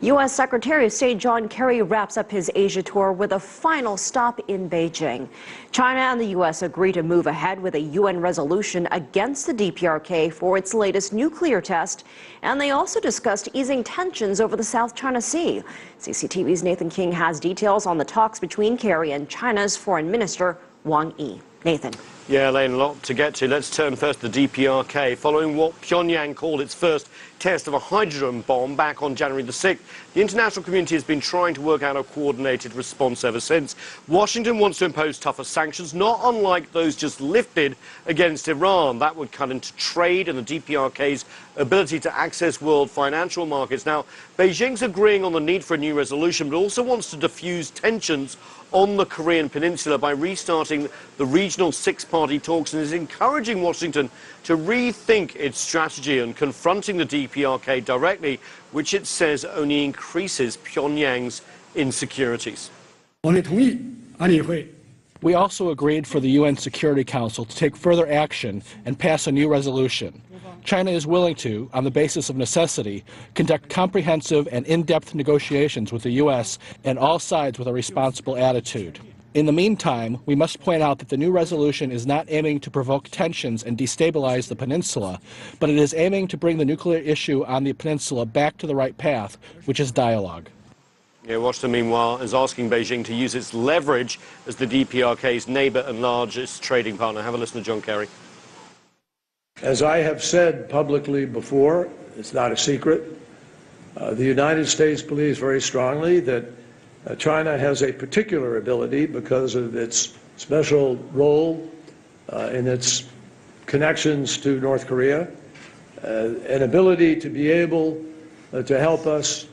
U.S. Secretary of State John Kerry wraps up his Asia tour with a final stop in Beijing. China and the U.S. agree to move ahead with a UN resolution against the DPRK for its latest nuclear test, and they also discussed easing tensions over the South China Sea. CCTV's Nathan King has details on the talks between Kerry and China's Foreign Minister Wang Yi. Nathan. Yeah, Elaine, a lot to get to. Let's turn first to the DPRK. Following what Pyongyang called its first test of a hydrogen bomb back on January the 6th, the international community has been trying to work out a coordinated response ever since. Washington wants to impose tougher sanctions, not unlike those just lifted against Iran. That would cut into trade and the DPRK's ability to access world financial markets. Now, Beijing's agreeing on the need for a new resolution, but also wants to diffuse tensions on the Korean peninsula by restarting the regional six-party talks, and is encouraging Washington to rethink its strategy and confronting the DPRK directly, which it says only increases Pyongyang's insecurities. We also agreed for the UN Security Council to take further action and pass a new resolution. China is willing to, on the basis of necessity, conduct comprehensive and in-depth negotiations with the U.S. and all sides with a responsible attitude. In the meantime, we must point out that the new resolution is not aiming to provoke tensions and destabilize the peninsula, but it is aiming to bring the nuclear issue on the peninsula back to the right path, which is dialogue. Yeah, Washington, meanwhile, is asking Beijing to use its leverage as the DPRK's neighbor and largest trading partner. Have a listen to John Kerry. As I have said publicly before, it's not a secret, the United States believes very strongly that China has a particular ability, because of its special role in its connections to North Korea, an ability to be able to help us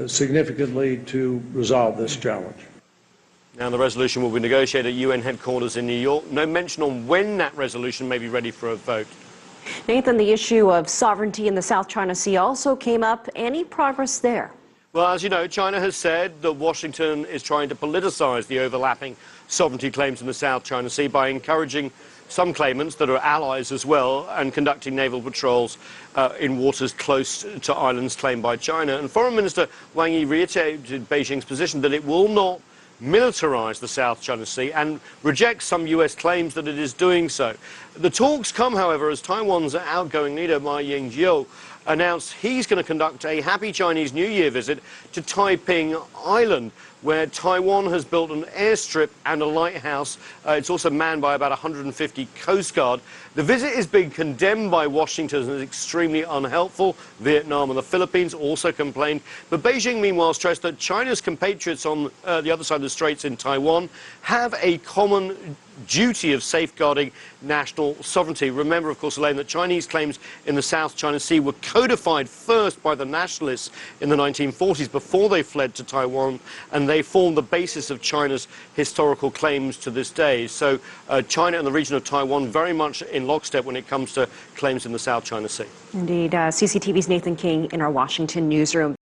significantly to resolve this challenge. Now, the resolution will be negotiated at UN headquarters in New York. No mention on when that resolution may be ready for a vote. Nathan, the issue of sovereignty in the South China Sea also came up. Any progress there? Well, as you know, China has said that Washington is trying to politicize the overlapping sovereignty claims in the South China Sea by encouraging some claimants that are allies as well and conducting naval patrols in waters close to islands claimed by China. And Foreign Minister Wang Yi reiterated Beijing's position that it will not militarize the South China Sea and rejects some U.S. claims that it is doing so. The talks come, however, as Taiwan's outgoing leader, Ma Ying-jeou, announced he's going to conduct a Happy Chinese New Year visit to Taiping Island, where Taiwan has built an airstrip and a lighthouse. It's also manned by about 150 Coast Guard. The visit is being condemned by Washington as extremely unhelpful. Vietnam and the Philippines also complained. But Beijing, meanwhile, stressed that China's compatriots on the other side of the straits in Taiwan have a common duty of safeguarding national sovereignty. Remember, of course, Elaine, that Chinese claims in the South China Sea were codified first by the nationalists in the 1940s before they fled to Taiwan, and they form the basis of China's historical claims to this day. So China and the region of Taiwan very much in lockstep when it comes to claims in the South China Sea. Indeed. CCTV's Nathan King in our Washington newsroom.